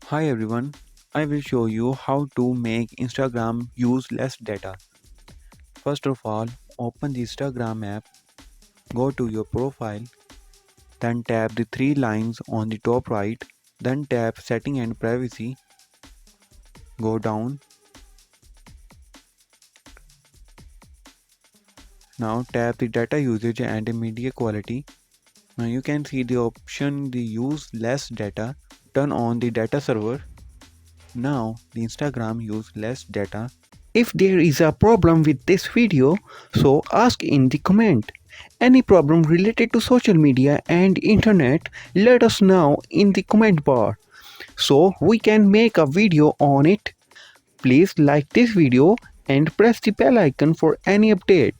Hi everyone, I will show you how to make Instagram use less data. First of all, open the Instagram app, go to your profile, then tap the three lines on the top right, then tap setting and privacy, go down. Now tap the data usage and media quality. Now you can see the option the use less data, turn on the data server. Now the Instagram use less data. If there is a problem with this video, so ask in the comment. Any problem related to social media and internet, let us know in the comment bar so we can make a video on it. Please like this video and press the bell icon for any update.